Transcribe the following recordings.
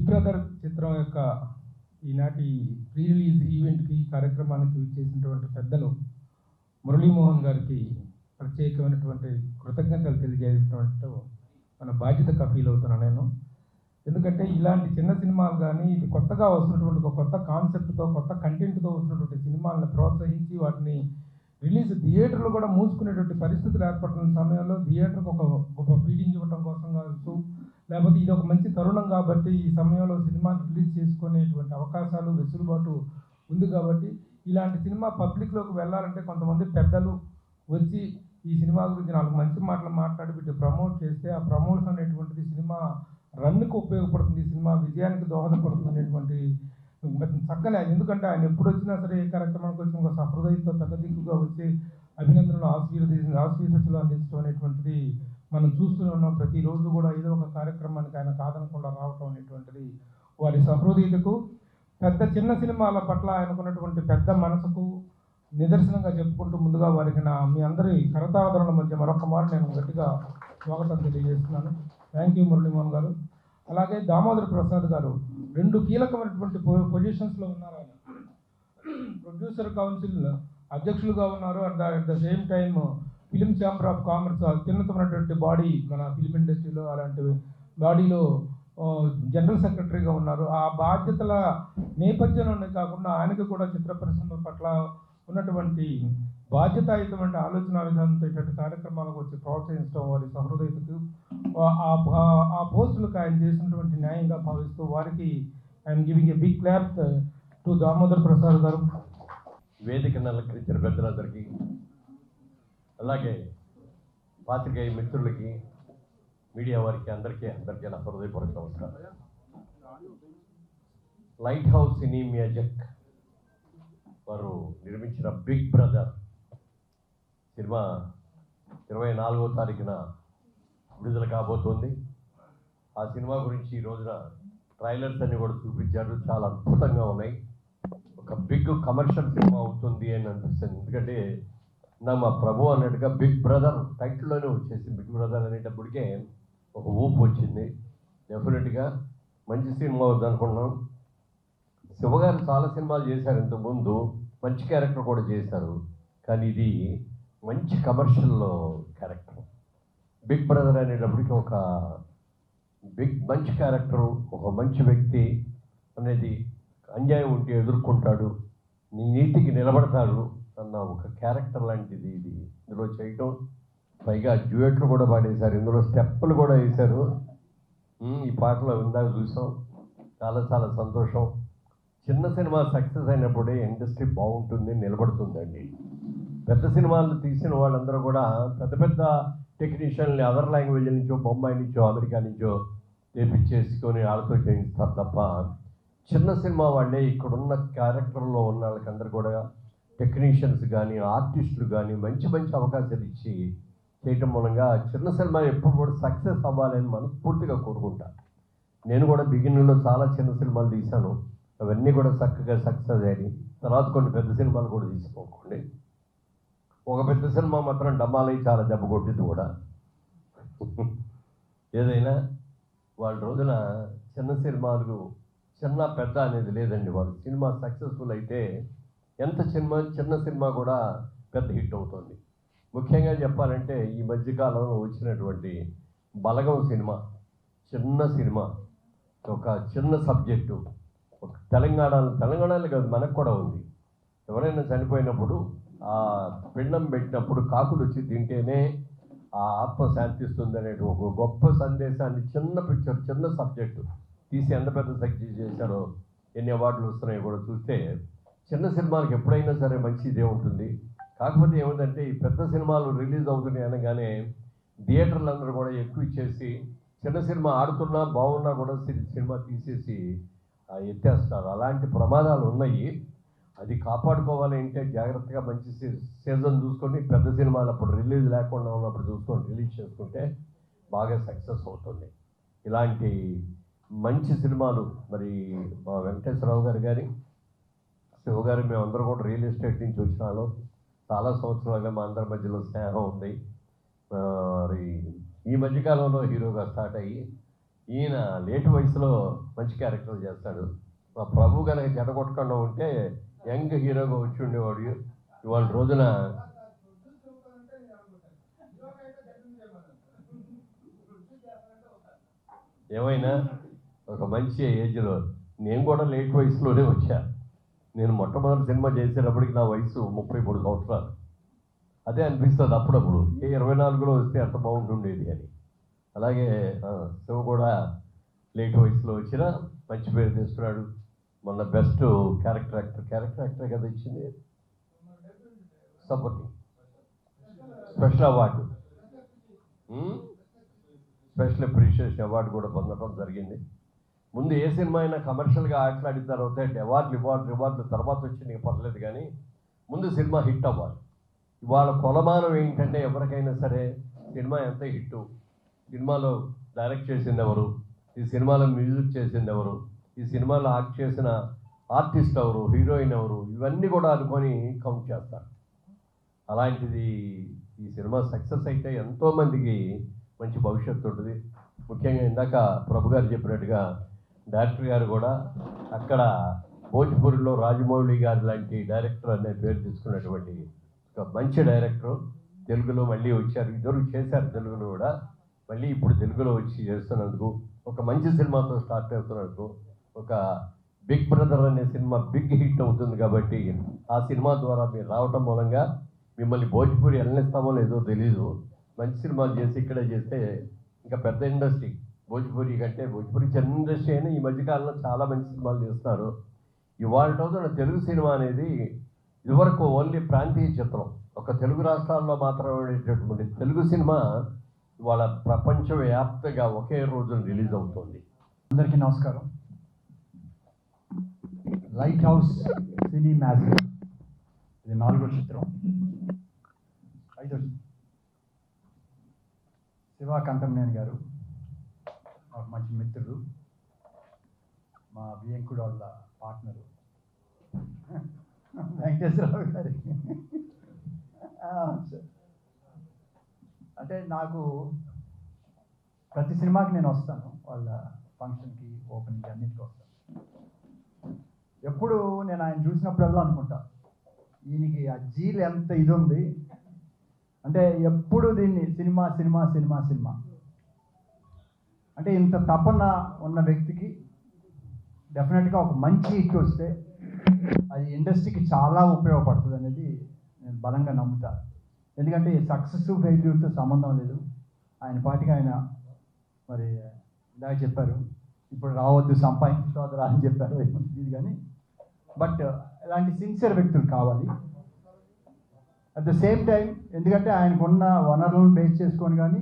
Big brother చిత్రం యొక్క ఈనాటి ప్రీ రిలీజ్ ఈవెంట్కి కార్యక్రమానికి విచ్చేసినటువంటి పెద్దలు మురళీమోహన్ గారికి ప్రత్యేకమైనటువంటి కృతజ్ఞతలు తెలియజేయటం మన బాధ్యతగా ఫీల్ అవుతున్నాను నేను. ఎందుకంటే ఇలాంటి చిన్న సినిమాలు కానీ ఇది కొత్తగా వస్తున్నటువంటి ఒక కొత్త కాన్సెప్ట్తో కొత్త కంటెంట్తో వస్తున్నటువంటి సినిమాలను ప్రోత్సహించి వాటిని రిలీజ్ థియేటర్లు కూడా మూసుకునేటువంటి పరిస్థితులు ఏర్పడుతున్న సమయంలో థియేటర్కి ఒక గొప్ప ఫీడింగ్ ఇవ్వడం కోసం కావచ్చు, లేకపోతే ఇది ఒక మంచి తరుణం కాబట్టి ఈ సమయంలో సినిమాని రిలీజ్ చేసుకునేటువంటి అవకాశాలు వెసులుబాటు ఉంది కాబట్టి ఇలాంటి సినిమా పబ్లిక్లోకి వెళ్ళాలంటే కొంతమంది పెద్దలు వచ్చి ఈ సినిమా గురించి 4 మంచి మాటలు మాట్లాడి వీటి ప్రమోట్ చేస్తే ఆ ప్రమోషన్ అనేటువంటిది సినిమా రన్నుకు ఉపయోగపడుతుంది, సినిమా విజయానికి దోహదపడుతుంది అనేటువంటి చక్కనే. ఎందుకంటే ఆయన ఎప్పుడు వచ్చినా సరే ఏ కార్యక్రమానికి వచ్చిన ఒక సహృదయంతో పెద్ద దిక్కుగా వచ్చి అభినందనలు ఆశీర్వదించడం అందించడం అనేటువంటిది మనం చూస్తూనే ఉన్నాం. ప్రతిరోజు కూడా ఏదో ఒక కార్యక్రమానికి ఆయన కాదనకుండా రావటం అనేటువంటిది వారి సహృదయతకు పెద్ద చిన్న సినిమాల పట్ల ఆయనకున్నటువంటి పెద్ద మనసుకు నిదర్శనంగా చెప్పుకుంటూ ముందుగా వారికి మీ అందరి కరతాళన మధ్య మరొక మారు నేను గట్టిగా స్వాగతం తెలియజేస్తున్నాను. థ్యాంక్ యూ మురళీమోహన్ గారు. అలాగే దామోదర్ ప్రసాద్ గారు 2 కీలకమైనటువంటి పొజిషన్స్లో ఉన్నారు. ఆయన ప్రొడ్యూసర్ కౌన్సిల్ అధ్యక్షులుగా ఉన్నారు. At the same time film chamber of commerce అత్యున్నతమైనటువంటి బాడీ మన ఫిలిం ఇండస్ట్రీలో అలాంటి బాడీలో జనరల్ సెక్రటరీగా ఉన్నారు. ఆ బాధ్యతల నేపథ్యంలోనే కాకుండా ఆయనకు కూడా చిత్ర పరిశ్రమ పట్ల ఉన్నటువంటి బాధ్యతాయుతమైన ఆలోచన విధానంతో ఇటువంటి కార్యక్రమాలకు వచ్చి ప్రోత్సహించడం వారి సహృదయతకు ఆ పోస్టులకు ఆయన చేసినటువంటి న్యాయంగా భావిస్తూ వారికి I'm giving a big clap to Damodar Prasad గారు. వేదికను అలంకరించిన పెద్దలందరికీ, అలాగే పాత్రికేయ మిత్రులకి, మీడియా వారికి అందరికీ నా హృదయపూర్వక నమస్కారం. లైట్ హౌస్ సినీ మ్యాజిక్ వారు నిర్మించిన బిగ్ బ్రదర్ సినిమా 24వ తారీఖున విడుదల కాబోతోంది. ఆ సినిమా గురించి ఈ రోజున ట్రైలర్స్ అన్ని కూడా చూపించారు, చాలా అద్భుతంగా ఉన్నాయి. ఒక బిగ్ కమర్షియల్ సినిమా అవుతుంది అని అనిపిస్తుంది. ఎందుకంటే మా ప్రభు అన్నట్టుగా బిగ్ బ్రదర్ టైటిల్లోనే వచ్చేసి బిగ్ బ్రదర్ అనేటప్పటికే ఒక ఊపు వచ్చింది. డెఫినెట్గా మంచి సినిమా అవుద్ది అనుకున్నాం. శివగారు చాలా సినిమాలు చేశారు, ఇంతకుముందు మంచి క్యారెక్టర్ కూడా చేశారు. కానీ ఇది మంచి కమర్షియల్ క్యారెక్టర్. బిగ్ బ్రదర్ అనేటప్పటికి ఒక మంచి క్యారెక్టరు, ఒక మంచి వ్యక్తి అనేది అన్యాయం ఉంటే ఎదుర్కొంటాడు, నీతికి నిలబడతాడు అన్న ఒక క్యారెక్టర్ లాంటిది ఇది ఇందులో చేయటం. పైగా డ్యూయెట్లు కూడా పాడేశారు, ఇందులో స్టెప్పులు కూడా వేశారు. ఈ పాటలో ఇందాక చూసాం, చాలా చాలా సంతోషం. చిన్న సినిమా సక్సెస్ అయినప్పుడే ఇండస్ట్రీ బాగుంటుంది, నిలబడుతుందండి. పెద్ద సినిమాలు తీసిన వాళ్ళందరూ కూడా పెద్ద పెద్ద టెక్నీషియన్ని అదర్ లాంగ్వేజ్ నుంచో, బొంబాయి నుంచో, అమెరికా నుంచో తెప్పించేసుకొని వాళ్ళతో చేయిస్తారు తప్ప చిన్న సినిమా వాళ్ళే ఇక్కడున్న క్యారెక్టర్లో ఉన్న వాళ్ళకందరూ కూడా టెక్నీషియన్స్ కానీ ఆర్టిస్టులు కానీ మంచి మంచి అవకాశాలు ఇచ్చి చేయటం మూలంగా చిన్న సినిమా ఎప్పుడు కూడా సక్సెస్ అవ్వాలని మనస్ఫూర్తిగా కోరుకుంటాను. నేను కూడా బిగినింగ్లో చాలా చిన్న సినిమాలు తీశాను, అవన్నీ కూడా చక్కగా సక్సెస్ అయ్యాయి. తర్వాత కొన్ని పెద్ద సినిమాలు కూడా తీసుకోకండి. ఒక పెద్ద సినిమా మాత్రం డమ్మాలై చాలా దెబ్బ కొట్టింది కూడా. ఏదైనా వాళ్ళ రోజున చిన్న సినిమాలు చిన్న పెద్ద అనేది లేదండి. వాళ్ళు సినిమా సక్సెస్ఫుల్ అయితే ఎంత చిన్న సినిమా కూడా పెద్ద హిట్ అవుతుంది. ముఖ్యంగా చెప్పాలంటే ఈ మధ్యకాలంలో వచ్చినటువంటి బలగం సినిమా చిన్న సినిమా, ఒక చిన్న సబ్జెక్టు, ఒక తెలంగాణలో కాదు మనకు కూడా ఉంది. ఎవరైనా చనిపోయినప్పుడు ఆ పిండం పెట్టినప్పుడు కాకులు వచ్చి తింటేనే ఆ ఆత్మ శాంతిస్తుంది అనే ఒక గొప్ప సందేశాన్ని చిన్న పిక్చర్, చిన్న సబ్జెక్టు తీసి ఎంత పెద్ద సక్సెస్ చేశారో, ఎన్ని అవార్డులు వస్తున్నాయో కూడా చూస్తే చిన్న సినిమాలకు ఎప్పుడైనా సరే మంచి ఇదే ఉంటుంది. కాకపోతే ఏమిటంటే ఈ పెద్ద సినిమాలు రిలీజ్ అవుతున్నాయి అనగానే థియేటర్లు అందరూ కూడా ఎక్కువ ఇచ్చేసి చిన్న సినిమా ఆడుతున్నా బాగున్నా కూడా సినిమా తీసేసి ఎత్తేస్తారు. అలాంటి ప్రమాదాలు ఉన్నాయి. అది కాపాడుకోవాలి అంటే జాగ్రత్తగా మంచి సీజన్ చూసుకొని పెద్ద సినిమాలు అప్పుడు రిలీజ్ లేకుండా ఉన్నప్పుడు చూసుకొని రిలీజ్ చేసుకుంటే బాగా సక్సెస్ అవుతుంది. ఇలాంటి మంచి సినిమాలు మరి మా వెంకటేశ్వరరావు గారు కానీ శివగారు మేమందరూ కూడా రియల్ ఎస్టేట్ నుంచి వచ్చినాను. చాలా సంవత్సరాలుగా మా అందరి మధ్యలో స్నేహం ఉంది. మరి ఈ మధ్యకాలంలో హీరోగా స్టార్ట్ అయ్యి ఈయన లేటు వయసులో మంచి క్యారెక్టర్ చేస్తాడు. మా ప్రభు కనుక జడగొట్టకుండా ఉంటే యంగ్ హీరోగా వచ్చి ఉండేవాడు. ఇవాళ రోజున ఏమైనా ఒక మంచి ఏజ్లో, నేను కూడా లేట్ వయసులోనే వచ్చా. నేను మొట్టమొదటి సినిమా చేసేటప్పటికి నా వయసు 33 సంవత్సరాలు. అదే అనిపిస్తుంది అప్పుడప్పుడు, 24లో వస్తే ఎంత బాగుంటుండేది అని. అలాగే శివ కూడా లేట్ వయసులో వచ్చినా మంచి పేరు తీసుకున్నాడు. మొన్న బెస్ట్ క్యారెక్టర్ యాక్టర్ కదా ఇచ్చింది, supporting special award, special appreciation award కూడా పొందడం జరిగింది. ముందు ఏ సినిమా అయినా కమర్షియల్గా ఆటలాడిన తర్వాత రివార్డులు తర్వాత వచ్చి నీకు పర్లేదు, కానీ ముందు సినిమా హిట్ అవ్వాలి. ఇవాళ కొలమానం ఏంటంటే ఎవరికైనా సరే సినిమా ఎంత హిట్టు, సినిమాలో డైరెక్ట్ చేసింది ఎవరు, ఈ సినిమాలో మ్యూజిక్ చేసింది ఎవరు, ఈ సినిమాలో యాక్ట్ చేసిన ఆర్టిస్ట్ ఎవరు, హీరోయిన్ ఎవరు, ఇవన్నీ కూడా అనుకొని కౌంట్ చేస్తారు. అలాంటిది ఈ సినిమా సక్సెస్ అయితే ఎంతోమందికి మంచి భవిష్యత్తు ఉంటుంది. ముఖ్యంగా ఇందాక ప్రభు గారు చెప్పినట్టుగా డైరెక్టర్ గారు కూడా అక్కడ భోజ్పూరిలో రాజమౌళి గారు లాంటి డైరెక్టర్ అనే పేరు తీసుకున్నటువంటి ఒక మంచి డైరెక్టర్ తెలుగులో మళ్ళీ వచ్చారు. ఇద్దరు చేశారు తెలుగులో కూడా, మళ్ళీ ఇప్పుడు తెలుగులో వచ్చి చేస్తున్నందుకు, ఒక మంచి సినిమాతో స్టార్ట్ అవుతున్నందుకు, ఒక బిగ్ బ్రదర్ అనే సినిమా బిగ్ హిట్ అవుతుంది కాబట్టి ఆ సినిమా ద్వారా మీరు రావటం మూలంగా మిమ్మల్ని భోజ్పూరి వెళ్ళనిస్తామో లేదో తెలీదు. మంచి సినిమాలు చేసి ఇక్కడే చేస్తే ఇంకా పెద్ద ఇండస్ట్రీ భోజ్పూరి కంటే, భోజ్పూరి చిన్న ఇండస్ట్రీ అయినా ఈ మధ్యకాలంలో చాలా మంచి సినిమాలు చేస్తున్నారు. ఇవాళ రోజున తెలుగు సినిమా అనేది ఇదివరకు ఓన్లీ ప్రాంతీయ చిత్రం, ఒక తెలుగు రాష్ట్రాల్లో మాత్రమే తెలుగు సినిమా ఇవాళ ప్రపంచవ్యాప్తంగా ఒకే రోజున రిలీజ్ అవుతుంది. అందరికీ నమస్కారం. లైట్ హౌస్ సినీ మ్యాజిక్ ఇది 4వ చిత్రం. 5వ శివ కంఠంనేని గారు మాకు మంచి మిత్రుడు, మా బియ్యంకుడు వాళ్ళ పార్ట్నరు వెంకటేశ్వరరావు గారి. అంటే నాకు ప్రతి సినిమాకి నేను వస్తాను, వాళ్ళ ఫంక్షన్కి, ఓపెనింగ్కి, అన్నింటికి వస్తాను. ఎప్పుడు నేను ఆయన చూసినప్పుడల్లా అనుకుంటా, ఈయనకి ఆ జీలు ఎంత ఇది ఉంది అంటే, ఎప్పుడు దీన్ని సినిమా సినిమా సినిమా సినిమా అంటే ఇంత తపన ఉన్న వ్యక్తికి డెఫినెట్గా ఒక మంచి హిట్ వస్తే అది ఇండస్ట్రీకి చాలా ఉపయోగపడుతుంది అనేది నేను బలంగా నమ్ముతాను. ఎందుకంటే సక్సెస్ ఫెయిల్యూర్తో సంబంధం లేదు. ఆయన పాటికి ఆయన మరి ఇందాక చెప్పారు, ఇప్పుడు రావద్దు సంపాదించుకోవద్దురా అని చెప్పారు, ఇది కానీ బట్ ఇలాంటి సిన్సియర్ వ్యక్తులు కావాలి. అట్ ద సేమ్ టైం ఎందుకంటే ఆయనకున్న వనరులను బేస్ చేసుకొని కానీ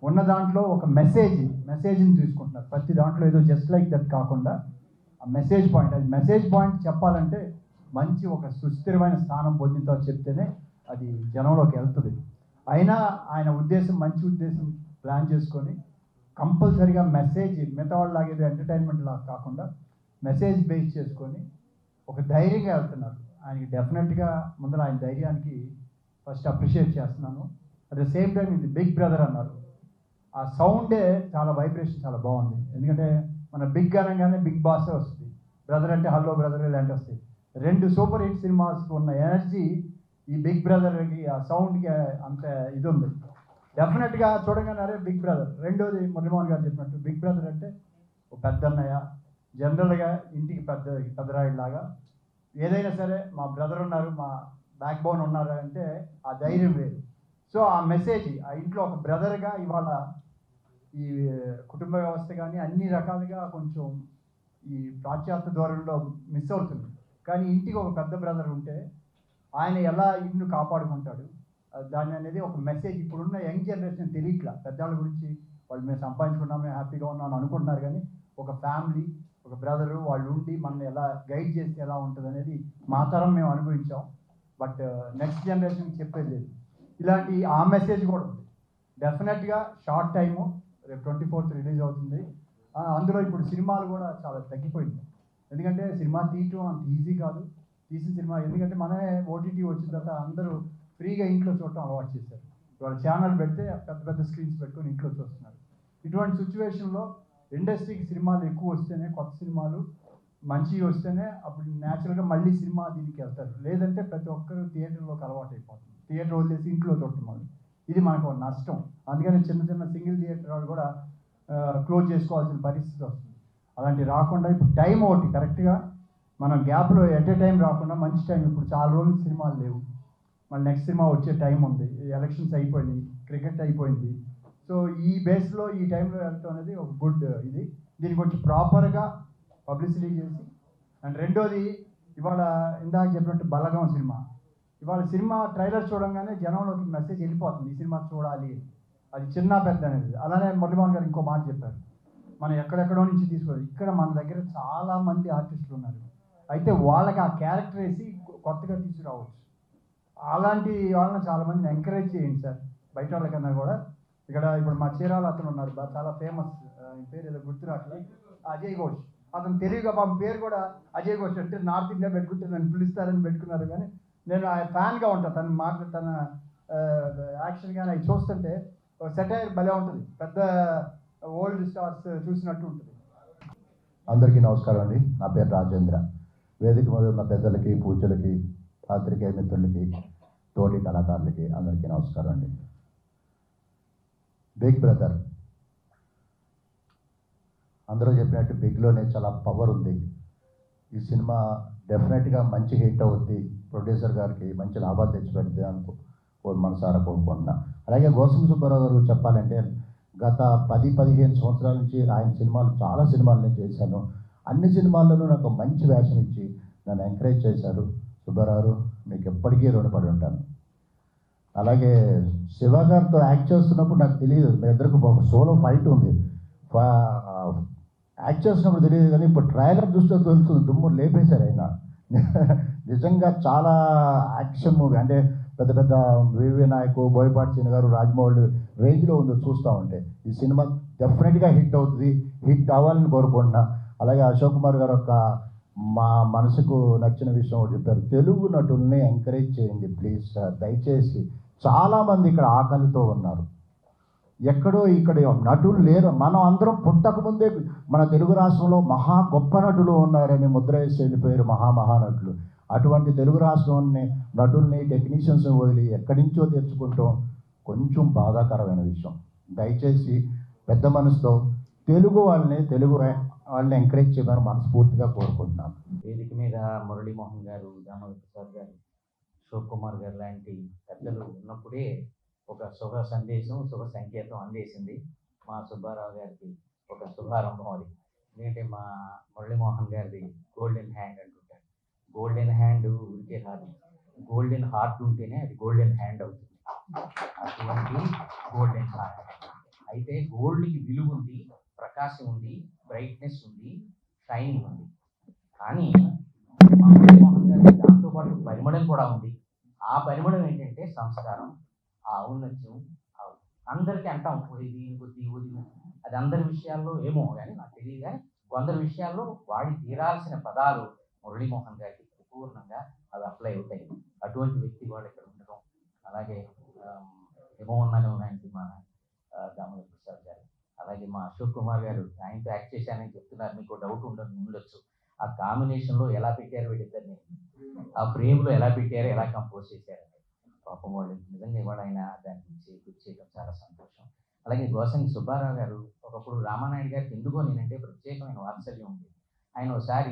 ఉన్న దాంట్లో ఒక మెసేజ్ని తీసుకుంటున్నారు. ప్రతి దాంట్లో ఏదో జస్ట్ లైక్ దట్ కాకుండా ఆ మెసేజ్ పాయింట్, అది మెసేజ్ పాయింట్ చెప్పాలంటే మంచి ఒక సుస్థిరమైన స్థానం పొందితో చెప్తేనే అది జనంలోకి వెళ్తుంది. అయినా ఆయన ఉద్దేశం మంచి ఉద్దేశం ప్లాన్ చేసుకొని కంపల్సరీగా మెసేజ్ మిగతా వాళ్ళలాగా ఏదో ఎంటర్టైన్మెంట్ లాగా కాకుండా మెసేజ్ బేస్ చేసుకొని ఒక ధైర్యంగా వెళ్తున్నారు. ఆయనకి డెఫినెట్గా ముందర ఆయన ధైర్యానికి ఫస్ట్ అప్రిషియేట్ చేస్తున్నాను. అట్ ద సేమ్ టైం ఇది బిగ్ బ్రదర్ అన్నారు, ఆ సౌండే చాలా వైబ్రేషన్ చాలా బాగుంది. ఎందుకంటే మన బిగ్ అనగానే బిగ్ బాసే వస్తుంది, బ్రదర్ అంటే హలో బ్రదర్ ఇలాంటి వస్తాయి. 2 సూపర్ హిట్ సినిమాస్కి ఉన్న ఎనర్జీ ఈ బిగ్ బ్రదర్కి, ఆ సౌండ్కి అంత ఇది ఉంది. డెఫినెట్గా చూడగానే అరే బిగ్ బ్రదర్. రెండోది మురళీమోహన్ గారు చెప్పినట్టు బిగ్ బ్రదర్ అంటే ఒక పెద్ద అన్నయ్య, జనరల్గా ఇంటికి పెద్దరాయిలాగా ఏదైనా సరే మా బ్రదర్ ఉన్నారు, మా బ్యాక్ బోన్ ఉన్నారు అంటే ఆ ధైర్యం వేరు. సో ఆ మెసేజ్ ఆ ఇంట్లో ఒక బ్రదర్గా ఇవాళ ఈ కుటుంబ వ్యవస్థ కానీ అన్ని రకాలుగా కొంచెం ఈ పాశ్చాత్య ధోరణిలో మిస్ అవుతుంది. కానీ ఇంటికి ఒక పెద్ద బ్రదర్ ఉంటే ఆయన ఎలా ఇల్లు కాపాడుకుంటాడు దాని అనేది ఒక మెసేజ్. ఇప్పుడున్న యంగ్ జనరేషన్ తెలియట్లా, పెద్దవాళ్ళ గురించి వాళ్ళు మేము సంపాదించుకున్నాం, మేము హ్యాపీగా ఉన్నాం అనుకుంటున్నారు. కానీ ఒక ఫ్యామిలీ, ఒక బ్రదరు వాళ్ళు ఉండి మనల్ని ఎలా గైడ్ చేస్తే ఎలా ఉంటుంది అనేది మా తరం మేము అనుభవించాం. బట్ నెక్స్ట్ జనరేషన్కి చెప్పేది లేదు. ఇలాంటి ఆ మెసేజ్ కూడా ఉంది. డెఫినెట్గా షార్ట్ టైము, రేపు 24th రిలీజ్ అవుతుంది. అందులో ఇప్పుడు సినిమాలు కూడా చాలా తగ్గిపోయింది. ఎందుకంటే సినిమా తీయటం అంత ఈజీ కాదు. తీసిన సినిమా ఎందుకంటే మనమే ఓటీటీ వచ్చిన తర్వాత అందరూ ఫ్రీగా ఇంట్లో చూడటం అలవాటు చేశారు. ఇవాళ ఛానల్ పెడితే పెద్ద పెద్ద స్క్రీన్స్ పెట్టుకొని ఇంట్లో చూస్తున్నారు. ఇటువంటి సిచ్యువేషన్లో ఇండస్ట్రీకి సినిమాలు ఎక్కువ వస్తేనే, కొత్త సినిమాలు మంచివి వస్తేనే అప్పుడు న్యాచురల్గా మళ్ళీ సినిమా దీనికి వెళ్తారు. లేదంటే ప్రతి ఒక్కరు థియేటర్లోకి అలవాటు అయిపోతుంది. థియేటర్ వదిలేసి ఇంట్లో చూడటం వల్ల ఇది మనకు ఒక నష్టం. అందుకని చిన్న చిన్న సింగిల్ థియేటర్ వాళ్ళు కూడా క్లోజ్ చేసుకోవాల్సిన పరిస్థితి వస్తుంది. అలాంటి రాకుండా ఇప్పుడు టైం ఒకటి కరెక్ట్గా మనం గ్యాప్లో ఎట్ ఏ టైం రాకుండా మంచి టైం, ఇప్పుడు చాలా రోజులు సినిమాలు లేవు, మళ్ళీ నెక్స్ట్ సినిమా వచ్చే టైం ఉంది, ఎలక్షన్స్ అయిపోయినాయి, క్రికెట్ అయిపోయింది. సో ఈ బేస్లో ఈ టైంలో వెళ్ళటం అనేది ఒక గుడ్ ఇది. దీనికి వచ్చి ప్రాపర్గా పబ్లిసిటీ చేసి, అండ్ రెండోది ఇవాళ ఇందాక చెప్పినట్టు బలగం సినిమా, ఇవాళ సినిమా ట్రైలర్ చూడంగానే జనంలోకి మెసేజ్ వెళ్ళిపోతుంది, ఈ సినిమా చూడాలి, అది చిన్న పెద్ద అనేది. అలానే మురళీమోహన్ గారు ఇంకో మాట చెప్పారు, మనం ఎక్కడెక్కడో నుంచి తీసుకోవాలి, ఇక్కడ మన దగ్గర చాలామంది ఆర్టిస్టులు ఉన్నారు, అయితే వాళ్ళకి ఆ క్యారెక్టర్ వేసి కొత్తగా తీసుకురావచ్చు. అలాంటి వాళ్ళని చాలామందిని ఎంకరేజ్ చేయండి సార్, బయట వాళ్ళకన్నా కూడా. ఇక్కడ ఇప్పుడు మా చీరాల అతను ఉన్నారు, చాలా ఫేమస్, పేరు ఏదో గుర్తురాట్లేదు, అజయ్ ఘోష్. అతను తెలివిగా పాపం పేరు కూడా అజయ్ ఘోష్, అంటే నార్త్ ఇండియా పెట్టుకుంటే నన్ను పిలుస్తారని పెట్టుకున్నారు. కానీ నేను ఆ ఫ్యాన్గా ఉంటాను, తను తన యాక్షన్ కానీ అవి చూస్తుంటే సెటైర్ భలే ఉంటుంది, పెద్ద ఓల్డ్ స్టార్స్ చూసినట్టు ఉంటుంది. అందరికీ నమస్కారం అండి. నా పేరు రాజేంద్ర. వేదిక మీద ఉన్న పెద్దలకి, పూజలకి, పాత్రికేయ మిత్రులకి, తోటి కళాకారులకి అందరికీ నమస్కారం అండి. బిగ్ బ్రదర్ అందరూ చెప్పినట్టు బిగ్లోనే చాలా పవర్ ఉంది. ఈ సినిమా డెఫినెట్గా మంచి హిట్ అవుద్ది, ప్రొడ్యూసర్ గారికి మంచి లాభాలు తెచ్చిపెడితే మనసారా కోరుకుంటున్నా. అలాగే గోసం సుబ్బారావు గారు చెప్పాలంటే గత 10-15 సంవత్సరాల నుంచి ఆయన సినిమాలు, చాలా సినిమాలు నేను చేశాను. అన్ని సినిమాల్లోనూ నాకు మంచి వేషం ఇచ్చి నన్ను ఎంకరేజ్ చేశారు. సుబ్బారావు మీకు ఎప్పటికీ రుణపడి ఉంటాను. అలాగే శివ గారితో యాక్ట్ చేస్తున్నప్పుడు నాకు తెలియదు, మీ ఇద్దరికి ఒక సోలో ఫైట్ ఉంది, యాక్ట్ చేస్తున్నప్పుడు తెలియదు, కానీ ఇప్పుడు ట్రైలర్ చూస్తే తెలుస్తుంది, దుమ్ము లేపేశారు ఆయన. నిజంగా చాలా యాక్షన్ మూవీ, అంటే పెద్ద పెద్ద వివి నాయకు, బోయపాటి సీన్ గారు, రాజమౌళి రేంజ్లో ఉందో చూస్తూ ఉంటే. ఈ సినిమా డెఫినెట్గా హిట్ అవుతుంది, హిట్ అవ్వాలని కోరుకుంటున్నా. అలాగే అశోక్ కుమార్ గారు ఒక మా మనసుకు నచ్చిన విషయం ఒకటి చెప్పారు, తెలుగు నటుల్ని ఎంకరేజ్ చేయండి ప్లీజ్ సార్, దయచేసి. చాలామంది ఇక్కడ ఆకలితో ఉన్నారు, ఎక్కడో ఇక్కడ నటులు లేరు. మనం అందరం పుట్టకముందే మన తెలుగు రాష్ట్రంలో మహా గొప్ప నటులు ఉన్నారని ముద్ర వేసి వెళ్ళిపోయారు, మహానటులు. అటువంటి తెలుగు రాష్ట్రంలోని నటుల్ని, టెక్నీషియన్స్ని వదిలి ఎక్కడి నుంచో తెచ్చుకుంటాం, కొంచెం బాధాకరమైన విషయం. దయచేసి పెద్ద మనసుతో తెలుగు వాళ్ళని ఎంకరేజ్ చేయమని మనస్ఫూర్తిగా కోరుకుంటున్నాను. వేదిక మీద మురళీమోహన్ గారు, దామోదర్ ప్రసాద్ గారు, అశోక్ కుమార్ గారు లాంటి పెద్దలు ఉన్నప్పుడే ఒక శుభ సందేశం, శుభ సంకేతం అందేసింది మా సుబ్బారావు గారికి. ఒక శుభారంభం అది. ఎందుకంటే మా మురళీమోహన్ గారిది గోల్డెన్ హ్యాండ్ అంటుంటారు. గోల్డెన్ హ్యాండ్ ఉంటే రాదు, గోల్డెన్ హార్ట్ ఉంటేనే అది గోల్డెన్ హ్యాండ్ అవుతుంది. అటువంటి గోల్డెన్ హార్ట్. అయితే గోల్డ్కి విలువ ఉంది, ప్రకాశం ఉంది, బ్రైట్నెస్ ఉంది, షైనింగ్ ఉంది. కానీ మా మురళీమోహన్ గారికి దాంతోపాటు పరిమళం కూడా ఉంది. ఆ పరిమళం ఏంటంటే సంస్కారం, ఆ ఔన్నత్యం. అందరికీ అంటాం ఇది కొద్ది ఉదిగు, అది అందరి విషయాల్లో ఏమో కానీ నాకు తెలియదు, కానీ కొందరి విషయాల్లో వాడి తీరాల్సిన పదాలు మురళీమోహన్ గారికి పూర్ణంగా అవి అప్లై అవుతాయి. అటువంటి వ్యక్తి వాళ్ళు ఇక్కడ ఉండడం. అలాగే హిమోన్నగం లాంటి మా దామోదర్ ప్రసాద్ గారు, అలాగే మా అశోక్ కుమార్ గారు, ఆయనతో యాక్ట్ చేశానని చెప్తున్నారు, మీకు డౌట్ ఉండొచ్చు. ఆ కాంబినేషన్లో ఎలా పెట్టారు వీళ్ళిద్దరిని, ఆ ఫ్రేమ్లో ఎలా పెట్టారు, ఎలా కంపోజ్ చేశారు. పాపం వాళ్ళు నిజంగా ఇవాళ ఆయన దాన్ని గుర్తు చేయడం చాలా సంతోషం. అలాగే గోసంగి సుబ్బారావు గారు, ఒకప్పుడు రామానాయుడు గారికి ఎందుకో నేనంటే ప్రత్యేకమైన వాత్సల్యం ఉంది. ఆయన ఒకసారి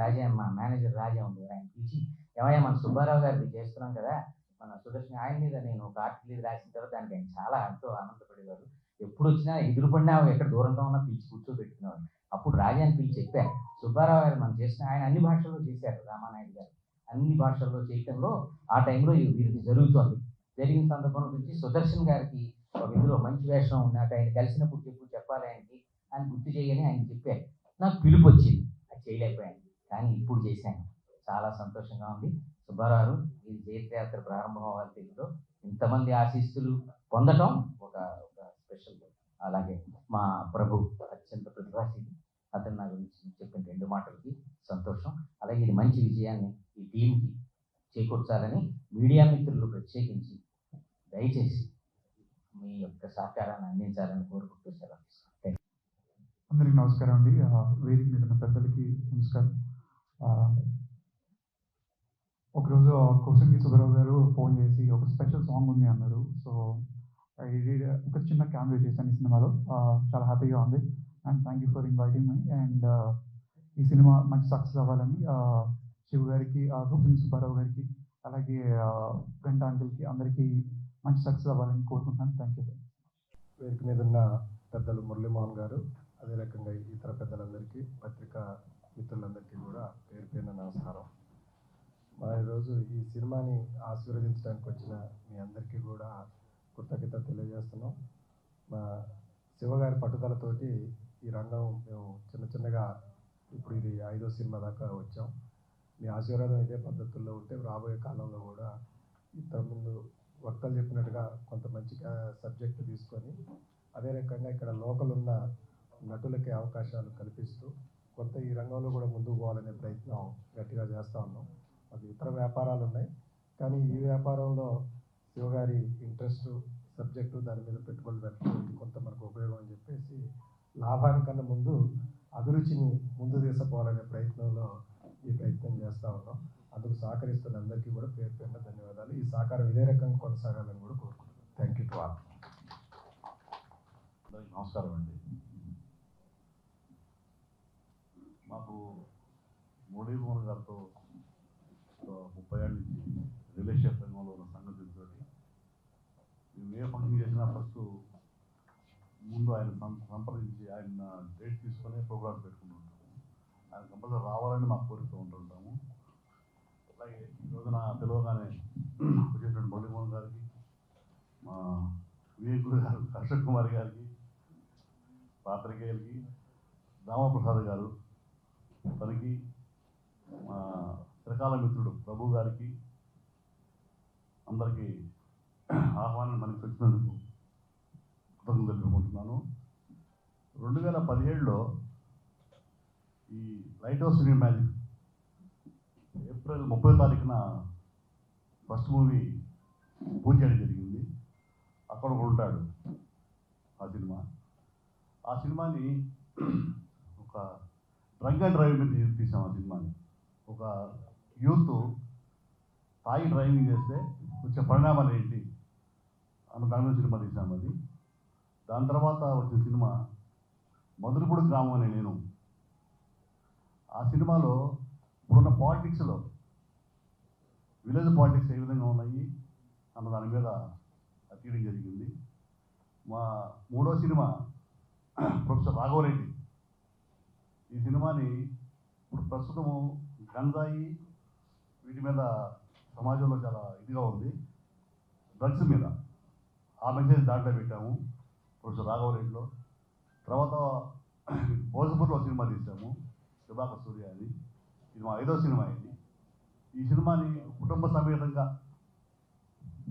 రాజా మా మేనేజర్ రాజా ఉంది, ఆయన పిలిచి, ఏమయ్యా మన సుబ్బారావు గారిది చేస్తున్నాం కదా, మన సుదర్శన్, ఆయన మీద నేను ఒక ఆర్టికల్ రాసిన తర్వాత దానికి ఆయన చాలా ఎంతో ఆనందపడేవారు. ఎప్పుడు వచ్చినా ఎదురుపడినా ఎక్కడ దూరంగా ఉన్నా పిలిచి కూర్చోబెట్టుకునేవారు. అప్పుడు రాజాని పిలిచి చెప్పారు, సుబ్బారావు గారు మనం చేసిన, ఆయన అన్ని భాషల్లో చేశారు, రామానాయుడు గారు అన్ని భాషల్లో చేయటంలో ఆ టైంలో వీరికి జరుగుతోంది. జరిగిన సందర్భం గురించి సుదర్శన్ గారికి ఒక ఇందులో మంచి వేషం ఉన్నట్టు ఆయన కలిసినప్పుడు చెప్పాలి ఆయనకి, ఆయన గుర్తు చేయని ఆయన చెప్పారు. నాకు పిలుపు వచ్చింది, అది చేయలేకపోయాను, కానీ ఇప్పుడు చేశాను. చాలా సంతోషంగా ఉంది. సుబ్బారావు ఈ జయత్రయాత్ర ప్రారంభం అవ్వాలి, తెలుగులో ఇంతమంది ఆశీస్సులు పొందటం ఒక స్పెషల్. అలాగే మా ప్రభు అత్యంత ప్రతిభాశీలి, అతను నా గురించి చెప్పిన 2 మాటలకి సంతోషం. అలాగే ఇది మంచి విజయాన్ని ఈ టీంకి చేకూర్చాలని మీడియా మిత్రులు ప్రత్యేకించి దయచేసి మీ యొక్క సహకారాన్ని అందించాలని కోరుకుంటూ సెలవు. అందరికీ నమస్కారం అండి. వేదిక మీద ఉన్న పెద్దలకి నమస్కారం. ఒకరోజు కోసంగి సుబ్బారావు గారు ఫోన్ చేసి ఒక స్పెషల్ సాంగ్ ఉంది అన్నారు. సో ఒక చిన్న క్యామియో చేశాను ఈ సినిమాలో. చాలా హ్యాపీగా ఉంది and thank you for inviting my. And ఈ సినిమా మంచి సక్సెస్ అవ్వాలని శివ గారికి, కోసంగి సుబ్బారావు గారికి, అలాగే గంట అంకుల్కి అందరికీ మంచి సక్సెస్ అవ్వాలని కోరుకుంటున్నాను. Thank you. వేదిక మీద ఉన్న పెద్దలు మురళీమోహన్ గారు, అదే రకంగా ఇతర పెద్దలందరికీ, పత్రికా మిత్రులందరికీ కూడా పేరు పేరున నమస్కారం. మా ఈరోజు ఈ సినిమాని ఆశీర్వదించడానికి వచ్చిన మీ అందరికీ కూడా కృతజ్ఞత తెలియజేస్తున్నాం. మా శివగారి పట్టుదలతోటి ఈ రంగం మేము చిన్నగా ఇప్పుడు ఇది 5వ సినిమా దాకా వచ్చాం. మీ ఆశీర్వాదం ఇదే పద్ధతుల్లో ఉంటే రాబోయే కాలంలో కూడా ఇంతకుముందు వక్తలు చెప్పినట్టుగా కొంత మంచి సబ్జెక్టు తీసుకొని అదే రకంగా ఇక్కడ లోకల్ ఉన్న నటులకి అవకాశాలు కల్పిస్తూ కొంత ఈ రంగంలో కూడా ముందుకు పోవాలనే ప్రయత్నం గట్టిగా చేస్తూ ఉన్నాం. మాకు ఇతర వ్యాపారాలు ఉన్నాయి, కానీ ఈ వ్యాపారంలో శివగారి ఇంట్రెస్ట్ సబ్జెక్టు దాని మీద పెట్టుబడులు పెట్టడం కొంత మనకు ఉపయోగం అని చెప్పేసి లాభానికన్నా ముందు అభిరుచిని ముందు తీసుకుపోవాలనే ప్రయత్నంలో ఈ ప్రయత్నం చేస్తూ ఉన్నాం. అందుకు సహకరిస్తున్న అందరికీ కూడా పేరు పేరున ధన్యవాదాలు. ఈ సహకారం ఇదే రకంగా కొనసాగాలని కూడా కోరుకుంటున్నాను. Thank you to all. నమస్కారం అండి. మాకు మురళీమోహన్ గారితో 30 ఏళ్ళ నుంచి రిలేషన్షిప్ రంగంలో ఉన్న సంగతితో మేము ఏ ఫంక్షన్ చేసినా ఫస్ట్ ముందు ఆయన సంప్రదించి ఆయన డేట్ తీసుకొని ప్రోగ్రామ్స్ పెట్టుకుంటూ ఉంటాము. ఆయన కంపల్సరీ రావాలని మాకు కోరికతో ఉంటుంటాము. అలాగే ఈ రోజున పిలవగానే వచ్చేటువంటి మురళీమోహన్ గారికి, మా వివేకుడు గారు, అశోక్ కుమార్ గారికి, పాత్రికేయులకి, రామప్రసాద్ గారు, తనకి మా చిరకాల మిత్రుడు ప్రభు గారికి అందరికీ ఆహ్వానం మనకి వచ్చినందుకు కృతజ్ఞతలు తెలుపుకుంటున్నాను. 2017లో ఈ లైట్ హౌస్ సినీ మ్యాజిక్ ఏప్రిల్ 30వ తారీఖున ఫస్ట్ మూవీ పూజ చేయడం జరిగింది. అక్కడ ఉంటాడు ఆ సినిమాని ఒక డ్రంక్ అండ్ డ్రైవ్ మీద తీసాం. ఆ సినిమాని ఒక యూత్ తాగి డ్రైవింగ్ చేస్తే వచ్చే పరిణామాలు ఏంటి అన్న దాని మీద సినిమా తీసాం. అది దాని తర్వాత వచ్చిన సినిమా మధురపూడి గ్రామం అనే నేను. ఆ సినిమాలో ఇప్పుడున్న పాలిటిక్స్లో విలేజ్ పాలిటిక్స్ ఏ విధంగా ఉన్నాయి అన్న దాని మీద తీయడం జరిగింది. మా 3వ సినిమా ప్రొఫెసర్ రాఘవరెడ్డి. ఈ సినిమాని ఇప్పుడు ప్రస్తుతము గంజాయి వీటి మీద సమాజంలో చాలా ఇదిగా ఉంది, డ్రగ్స్ మీద ఆ మెసేజ్ దాంట్లో పెట్టాము ప్రొఫెసర్ రాఘవరెడ్డిలో. తర్వాత భోజపూర్లో సినిమా తీసాము, సుభాక సూర్య అని. ఇది మా 5వ సినిమా. ఈ సినిమాని కుటుంబ సమేతంగా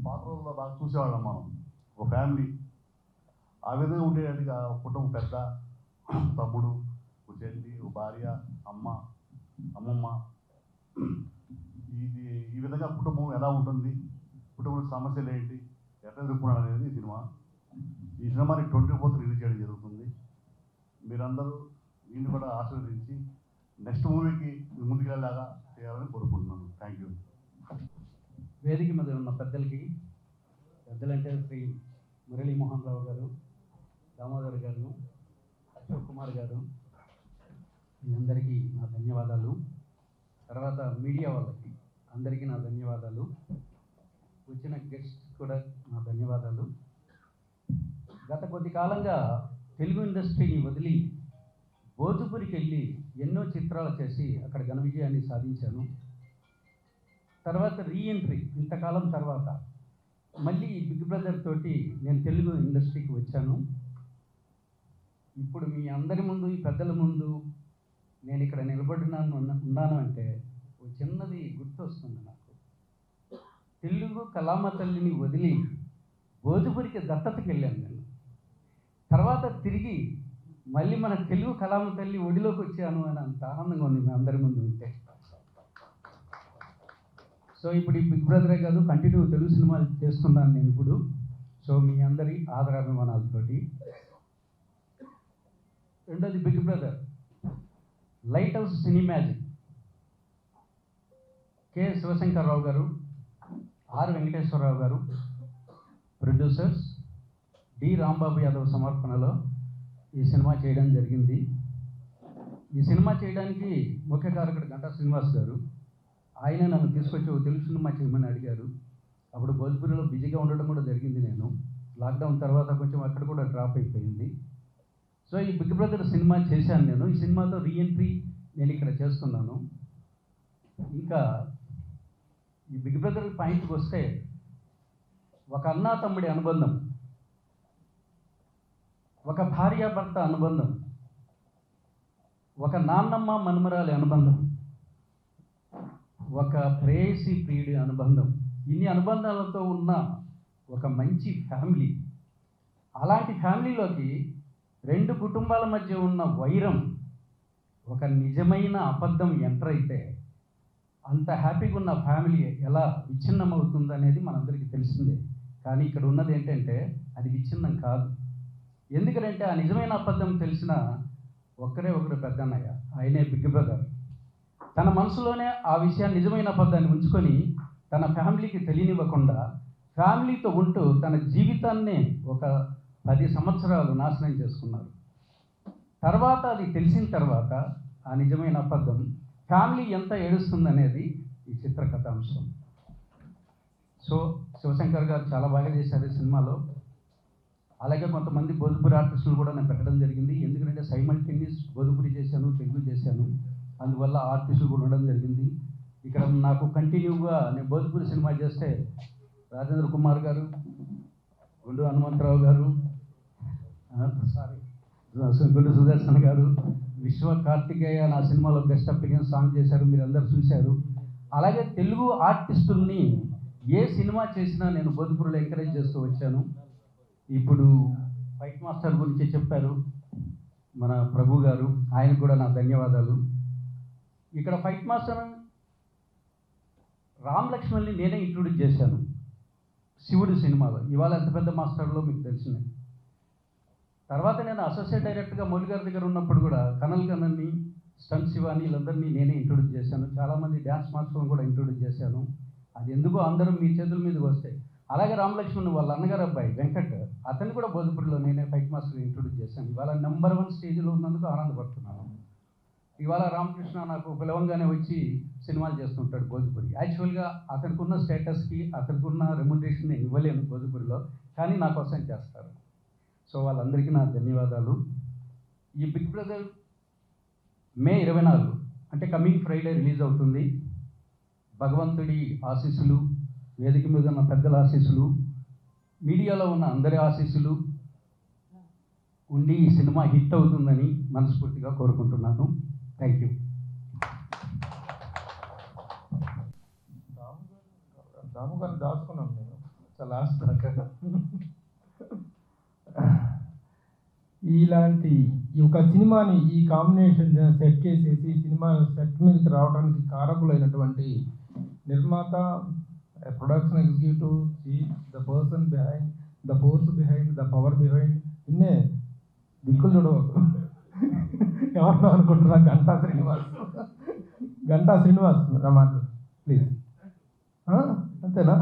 పాత రోజుల్లో బాగా చూసేవాళ్ళం మనం, ఒక ఫ్యామిలీ. ఆ విధంగా ఉండేట్టుగా కుటుంబం, పెద్ద తమ్ముడు, ఒక చెల్లి, ఒక భార్య, అమ్మమ్మ, ఈ విధంగా కుటుంబం ఎలా ఉంటుంది, కుటుంబంలో సమస్యలు ఏంటి, ఎట్లా ఎదుర్కొన్నాడు అనేది ఈ సినిమా. ఈ సినిమాని 24th రిలీజ్ చేయడం జరుగుతుంది. మీరందరూ దీన్ని కూడా ఆశీర్వదించి నెక్స్ట్ మూవీకి ముందుకెళ్ళేలాగా చేయాలని కోరుకుంటున్నాను. Thank you. వేదిక మీద ఉన్న పెద్దలంటే శ్రీ మురళీమోహన్ రావు గారు, దామోదర్ గారు, అశోక్ కుమార్ గారు, వీళ్ళందరికీ నా ధన్యవాదాలు. తర్వాత మీడియా వాళ్ళకి అందరికీ నా ధన్యవాదాలు. వచ్చిన గెస్ట్ కూడా నా ధన్యవాదాలు. గత కొద్ది కాలంగా తెలుగు ఇండస్ట్రీని వదిలి భోజపురికి వెళ్ళి ఎన్నో చిత్రాలు చేసి అక్కడ ఘన విజయాన్ని సాధించాను. తర్వాత రీఎంట్రీ ఇంతకాలం తర్వాత మళ్ళీ బిగ్ బ్రదర్ తోటి నేను తెలుగు ఇండస్ట్రీకి వచ్చాను. ఇప్పుడు మీ అందరి ముందు, ఈ పెద్దల ముందు నేను ఇక్కడ ఉన్నాను అంటే ఒక చిన్నది గుర్తు వస్తుంది నాకు. తెలుగు కళామ తల్లిని వదిలి భోజపురికి దత్తతకి వెళ్ళాను నేను. తర్వాత తిరిగి మళ్ళీ మన తెలుగు కళామ తల్లి ఒడిలోకి వచ్చాను అని అంత ఆనందంగా ఉంది మీ అందరి ముందు ఉంటే. సో ఇప్పుడు ఈ బిగ్ బ్రదరే కాదు, కంటిన్యూ తెలుగు సినిమాలు చేస్తున్నాను నేను ఇప్పుడు. సో మీ అందరి ఆదరాభిమానాలతోటి రెండోది big brother, light house cinemagic, K Sivashankar Rao గారు, ఆర్ వెంకటేశ్వరరావు గారు ప్రొడ్యూసర్స్, డి రాంబాబు యాదవ్ సమర్పణలో ఈ సినిమా చేయడం జరిగింది. ఈ సినిమా చేయడానికి ముఖ్య కారకుడు గంటా శ్రీనివాస్ గారు. ఆయన నన్ను తీసుకొచ్చి ఒక తెలుగు సినిమా చేయమని అడిగారు. అప్పుడు భోజ్పూరిలో బిజీగా ఉండడం కూడా జరిగింది. నేను లాక్డౌన్ తర్వాత కొంచెం అక్కడ కూడా డ్రాప్ అయిపోయింది. సో ఈ బిగ్ బ్రదర్ సినిమా చేశాను నేను. ఈ సినిమాతో రీఎంట్రీ నేను ఇక్కడ చేస్తున్నాను. ఇంకా ఈ బిగ్ బ్రదర్ పాయింట్కి వస్తే, ఒక అన్నా తమ్ముడి అనుబంధం, ఒక భార్యాభర్త అనుబంధం, ఒక నాన్నమ్మ మనుమరాలి అనుబంధం, ఒక ప్రేయసి ప్రియుడి అనుబంధం, ఇన్ని అనుబంధాలతో ఉన్న ఒక మంచి ఫ్యామిలీ. అలాంటి ఫ్యామిలీలోకి రెండు కుటుంబాల మధ్య ఉన్న వైరం, ఒక నిజమైన అబద్ధం ఎంటర్ అయితే అంత హ్యాపీగా ఉన్న ఫ్యామిలీ ఎలా విచ్ఛిన్నం అవుతుందనేది మనందరికీ తెలిసిందే. కానీ ఇక్కడ ఉన్నది ఏంటంటే అది విచ్ఛిన్నం కాదు. ఎందుకంటే ఆ నిజమైన అబద్ధం తెలిసిన ఒకడు పెద్దన్నయ్య, ఆయనే బిగ్ బ్రదర్. తన మనసులోనే ఆ విషయాన్ని, నిజమైన అబద్ధాన్ని ఉంచుకొని తన ఫ్యామిలీకి తెలియనివ్వకుండా ఫ్యామిలీతో ఉంటూ తన జీవితాన్ని ఒక 10 సంవత్సరాలు నాశనం చేసుకున్నారు. తర్వాత అది తెలిసిన తర్వాత ఆ నిజమైన అబద్ధం ఫ్యామిలీ ఎంత ఏడుస్తుందనేది ఈ చిత్ర కథాంశం. సో శివశంకర్ గారు చాలా బాగా చేశారు ఈ సినిమాలో. అలాగే కొంతమంది భోజ్పురి ఆర్టిస్టులు కూడా నేను పెట్టడం జరిగింది. ఎందుకంటే సైమల్టేనియస్ భోజ్పురి చేశాను, తెలుగు చేశాను, అందువల్ల ఆర్టిస్టులు కూడా ఉండడం జరిగింది. ఇక్కడ నాకు కంటిన్యూగా నేను భోజ్పురి సినిమా చేస్తే రాజేంద్ర కుమార్ గారు, గుండు హనుమంతరావు గారు, గుండు సుదర్శన్ గారు, విశ్వ కార్తికేయ నా సినిమాలో బెస్ట్ అప్లికెన్స్ సాంగ్ చేశారు, మీరు అందరు చూశారు. అలాగే తెలుగు ఆర్టిస్టుల్ని ఏ సినిమా చేసినా నేను భోజ్పురిలో ఎంకరేజ్ చేస్తూ వచ్చాను. ఇప్పుడు ఫైట్ మాస్టర్ గురించి చెప్పారు మన ప్రభు గారు, ఆయనకు కూడా నా ధన్యవాదాలు. ఇక్కడ ఫైట్ మాస్టర్ రామ్ లక్ష్మణ్ని నేనే ఇంట్రొడ్యూస్ చేశాను శివుడు సినిమాలో. ఇవాళ ఎంత పెద్ద మాస్టర్లో మీకు తెలిసింది. తర్వాత నేను అసోసియేట్ డైరెక్టర్గా మౌలి గారి దగ్గర ఉన్నప్పుడు కూడా కనల్ కన్నన్ని, స్టన్ శివాని వీళ్ళందరినీ నేనే ఇంట్రొడ్యూస్ చేశాను. చాలామంది డ్యాన్స్ మాస్టర్లను కూడా ఇంట్రొడ్యూస్ చేశాను. అది ఎందుకో అందరూ మీ చేతుల మీదకి వస్తాయి. అలాగే రామ్ లక్ష్మణ్ వాళ్ళ అన్నగారు అబ్బాయి వెంకట్, అతన్ని కూడా భోజ్పురిలో నేనే ఫైట్ మాస్టర్ ఇంట్రొడ్యూస్ చేశాను. ఇవాళ నెంబర్ 1 స్టేజ్లో ఉన్నందుకు ఆనందపడుతున్నాను. ఇవాళ రామకృష్ణ నాకు పిలవంగానే వచ్చి సినిమాలు చేస్తుంటాడు భోజ్పురి. యాక్చువల్గా అతనికి ఉన్న స్టేటస్కి, అతనికి ఉన్న రెమ్యునరేషన్ నేను ఇవ్వలేను భోజ్పురిలో, కానీ నా కోసం చేస్తారు. సో వాళ్ళందరికీ నా ధన్యవాదాలు. ఈ బిగ్ బ్రదర్ మే 24 అంటే కమింగ్ ఫ్రైడే రిలీజ్ అవుతుంది. భగవంతుడి ఆశీస్సులు, వేదిక మీద ఉన్న పెద్దల ఆశీస్సులు, మీడియాలో ఉన్న అందరి ఆశీస్సులు ఉండి ఈ సినిమా హిట్ అవుతుందని మనస్ఫూర్తిగా కోరుకుంటున్నాను. Thank you. రాము గారిని దాచుకున్నాను నేను లాస్ట్ దాకా. ఇలాంటి ఒక సినిమాని ఈ కాంబినేషన్ సెట్ చేసేసి సినిమా సెట్ మీదకి రావడానికి కారకులైనటువంటి నిర్మాత, production executive, the person behind, the force behind, the power behind, ఇన్నే దిక్కులు చూడవచ్చు. ఎవరు అనుకుంటున్నా? గంటా శ్రీనివాస్ రమాన్ ప్లీజ్. అంతేనా?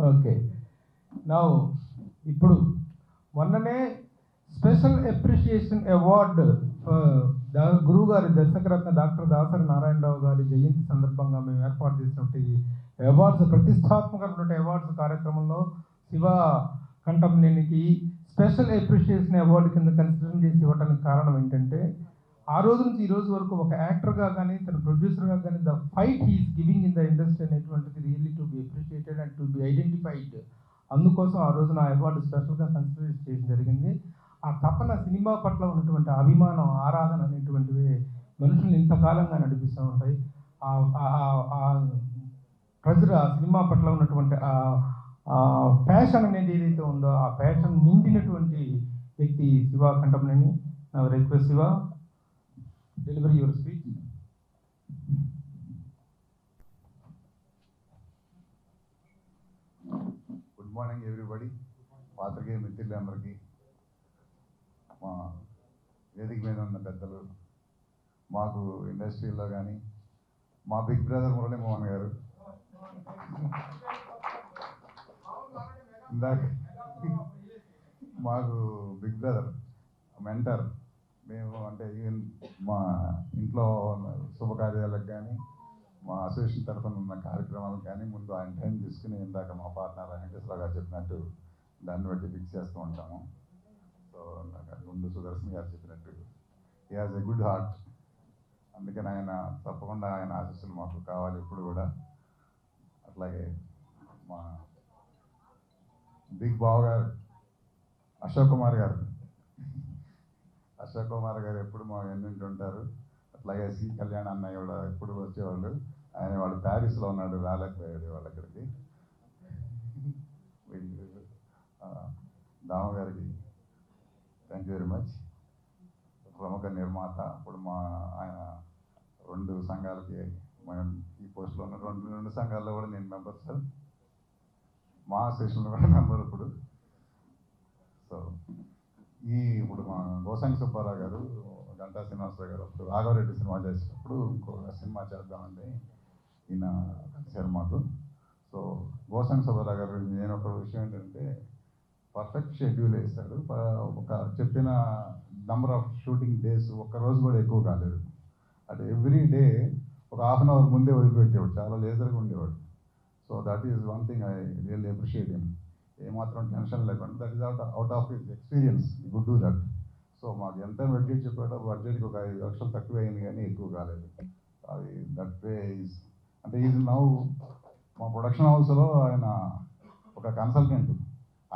ఓకే. నా ఇప్పుడు మొన్ననే స్పెషల్ అప్రిషియేషన్ అవార్డు గురువు గారి దర్శకరత్న డాక్టర్ దాసరి నారాయణరావు గారి జయంతి సందర్భంగా మేము ఏర్పాటు చేసినట్టు అవార్డ్స్, ప్రతిష్టాత్మకమైనటువంటి అవార్డ్స్ కార్యక్రమంలో శివ కంఠంనేనికి స్పెషల్ అప్రిషియేషన్ అవార్డు కింద కన్సిడర్ చేసి ఇవ్వడానికి కారణం ఏంటంటే, ఆ రోజు నుంచి ఈ రోజు వరకు ఒక యాక్టర్గా కానీ తన ప్రొడ్యూసర్గా కానీ the fight he is giving in the industry అనేటువంటిది really to be appreciated and to be identified. అందుకోసం ఆ రోజున ఆ అవార్డు స్పెషల్గా కన్సిడర్ చేయడం జరిగింది. ఆ తపన, సినిమా పట్ల ఉన్నటువంటి అభిమానం, ఆరాధన అనేటువంటివి మనుషుల్ని ఇంతకాలంగా నడిపిస్తూ ఉంటాయి. ప్రజలు ఆ సినిమా పట్ల ఉన్నటువంటి ప్యాషన్ అనేది ఏదైతే ఉందో ఆ ప్యాషన్ నిండినటువంటి వ్యక్తి Shiva Kantamneni. Request Shiva, delivery your speech. Good morning everybody. పాత్రికేయ మిత్రులందరికీ, మా వేదిక మీద ఉన్న పెద్దలు, మాకు ఇండస్ట్రీలో కానీ మా బిగ్ బ్రదర్ మురళీమోహన్ గారు, ఇందాక మాకు బిగ్ బ్రదర్ మెంటర్. మేము అంటే ఈవెన్ మా ఇంట్లో శుభకార్యాలకు కానీ మా అసోసియేషన్ తరఫున ఉన్న కార్యక్రమాలకు కానీ ముందు ఆయన టైం తీసుకుని ఇందాక మా పార్ట్నర్ వెంకటేశ్వర గారు చెప్పినట్టు దాన్ని బట్టి ఫిక్స్ చేస్తూ ఉంటాము. సో నాకు గుండు సుదర్శన్ గారు చెప్పినట్టు he has a good heart. అందుకని ఆయన తప్పకుండా ఆయన ఆశీస్సులు మాకు కావాలి ఇప్పుడు కూడా. అట్లాగే మా బిగ్ బావ గారు అశోక్ కుమార్ గారు ఎప్పుడు మా ఎన్నింటుంటారు. అట్లాగే సి కళ్యాణ్ అన్నయ్య కూడా ఎప్పుడు వచ్చేవాళ్ళు. ఆయన వాళ్ళు ప్యారిస్లో ఉన్నాడు, రాలేకపోయాడు వాళ్ళ ఇక్కడికి. దామ గారికి థ్యాంక్ యూ వెరీ మచ్. ప్రముఖ నిర్మాత. ఇప్పుడు ఆయన 2 సంఘాలకి మనం ఈ పోస్ట్లో ఉన్న 2 సంఘాల్లో కూడా నేను మెంబర్ సార్. మా అసోసియేషన్లో కూడా మెంబర్ ఇప్పుడు. సో ఇప్పుడు మా గోసంగి సుబ్బారావు గారు, గంటా శ్రీనివాసరావు గారు అప్పుడు రాఘవరెడ్డి సినిమా చేసేటప్పుడు ఇంకొక సినిమా చేద్దామండి ఈయన కలిసారు మాకు. సో గోసంగి సుబ్బారావు గారు నేను ఒక విషయం ఏంటంటే పర్ఫెక్ట్ షెడ్యూల్ వేశాడు. ఒక చెప్పిన నంబర్ ఆఫ్ షూటింగ్ డేస్ ఒక్కరోజు కూడా ఎక్కువ కాలేదు. అంటే ఎవ్రీ డే ఒక ½ అన్ అవర్ ముందే వదిలిపెట్టేవాడు, చాలా లేజర్గా ఉండేవాడు. So that is one thing I really appreciate him. ఏమాత్రం టెన్షన్ లేకుండా that is out of his experience ఈ గుడ్ డూ దట్. సో మాకు ఎంత బడ్జెట్ చెప్పాడో బడ్జెట్కి ఒక 5 లక్షలు తక్కువ అయింది కానీ ఎక్కువ కాలేదు. అది దట్ వే ఈజ్ అంటే ఈజ్ నౌ మా ప్రొడక్షన్ హౌస్లో ఆయన ఒక కన్సల్టెంట్.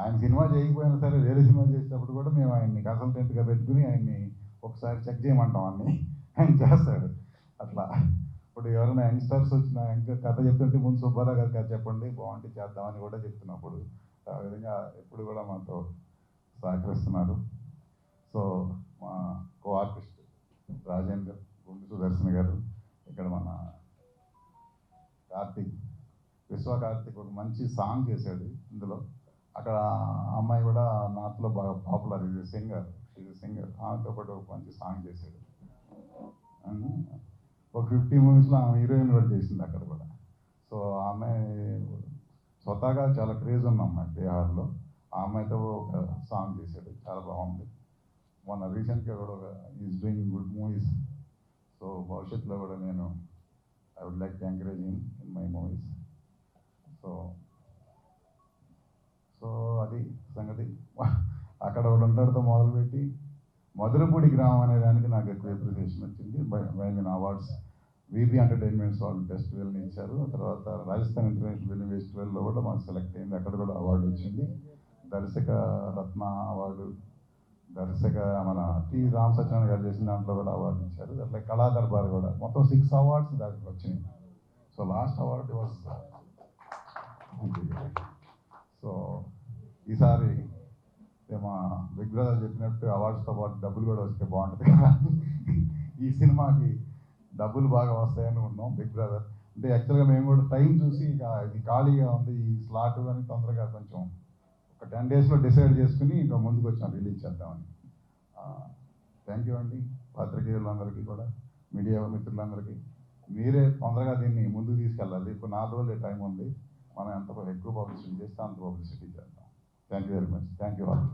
ఆయన సినిమా చేయకపోయినా సరే వేరే సినిమా చేసేటప్పుడు కూడా మేము ఆయన్ని కన్సల్టెంట్గా పెట్టుకుని ఆయన్ని ఒకసారి చెక్ చేయమంటాం అన్ని, ఆయన చేస్తాడు. అట్లా ఇప్పుడు ఎవరైనా యంగ్స్టర్స్ వచ్చినా ఇంకా కథ చెప్తుంటే ముందు సుబ్బారావు గారి కథ చెప్పండి బాగుంటే చేద్దామని కూడా చెప్తున్నప్పుడు ఆ విధంగా ఎప్పుడు కూడా మాతో సహకరిస్తున్నారు. సో మా కో ఆర్టిస్ట్ రాజేందర్, గుండు సుదర్శన్ గారు, ఇక్కడ మన విశ్వ కార్తిక్ ఒక మంచి సాంగ్ చేశాడు ఇందులో. అక్కడ అమ్మాయి కూడా నార్త్లో బాగా పాపులర్, ఇది సింగర్. ఆమెతో పాటు ఒక మంచి సాంగ్ చేశాడు. ఒక 50 మూవీస్లో ఆమె హీరోయిన్ కూడా చేసింది అక్కడ కూడా. సో ఆమె స్వతహాగా చాలా క్రేజ్ ఉన్న అమ్మాయి బీహార్లో. ఆ అమ్మాయితో ఒక సాంగ్ చేశాడు, చాలా బాగుంది. మొన్న రీసెంట్గా కూడా is doing good movies. So భవిష్యత్తులో కూడా నేను I would like to encourage him in my movies. So అది సంగతి. అక్కడ ఒకటి ఉంటాడుతో మొదలుపెట్టి మధురపూడి గ్రామం అనే దానికి నాకు ఎక్కువ అప్రిసియేషన్ వచ్చింది. By mean awards VB entertainments వాళ్ళు ఫెస్టివల్ని ఇచ్చారు. తర్వాత రాజస్థాన్ ఇంటర్నేషనల్ ఫిల్మ్ ఫెస్టివల్లో కూడా మాకు సెలెక్ట్ అయింది, అక్కడ కూడా అవార్డు వచ్చింది. దర్శక రత్న అవార్డు, దర్శక మన టి రామ్ సత్యనారాయణ గారు చేసిన దాంట్లో కూడా అవార్డు ఇచ్చారు. అట్లా కళా దర్బార్ కూడా మొత్తం 6 అవార్డ్స్ దానికి వచ్చినాయి. So last award was. So ఈసారి మా బిగ్ బ్రదర్ చెప్పినట్టు అవార్డ్స్తో పాటు డబ్బులు కూడా వస్తే బాగుంటుంది కదా. ఈ సినిమాకి డబ్బులు బాగా వస్తాయని ఉన్నాం బిగ్ బ్రదర్. అంటే యాక్చువల్గా మేము కూడా టైం చూసి ఇక ఇది ఖాళీగా ఉంది ఈ స్లాట్ అని తొందరగా కొంచెం ఒక 10 డేస్లో డిసైడ్ చేసుకుని ఇంకా ముందుకు వచ్చాం రిలీజ్ చేద్దామని. థ్యాంక్ యూ అండి పాత్రికేయులందరికీ కూడా, మీడియా మిత్రులందరికీ. మీరే తొందరగా దీన్ని ముందుకు తీసుకెళ్ళాలి. ఇప్పుడు 4 రోజులే టైం ఉంది. మనం ఎంత ఎక్కువ పబ్లిసిటీ చేస్తే అంత పబ్లిసిటీ చేద్దాం. Thank you very much. Thank you all.